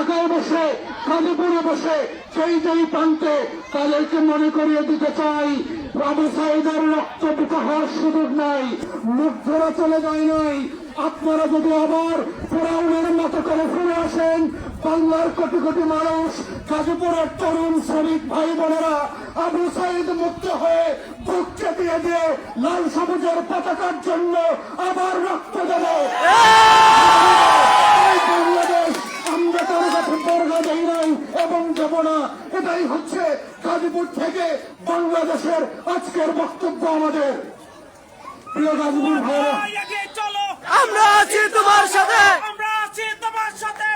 ঢাকায় বসে গাজীপুরে বসে যেই প্রান্তে তাদেরকে মনে করিয়ে দিতে চাই আবু সাঈদের রক্ত পিতা হওয়ার সুযোগ নাই, মুখ ধরা চলে যায় নাই। আপনারা যদি আবার ফেরাউনের মতো করে ফিরে আসেন, বাংলার কোটি কোটি মানুষ, গাজীপুরের তরুণ শ্রমিক ভাই বোনেরা আবু সাঈদ মুক্ত হয়ে বুক চেপিয়ে দিয়ে লাল সবুজের পতাকার জন্য আবার রক্ত দেবে। বাংলাদেশ আমরা কারো কাছে বর্গা দেই নাই এবং দেব না। এটাই হচ্ছে গাজীপুর থেকে বাংলাদেশের আজকের বক্তব্য। আমাদের প্রিয় গাজীপুর ভাইরা, আমরা আছি তোমার সাথে, আমরা আছি তোমার সাথে।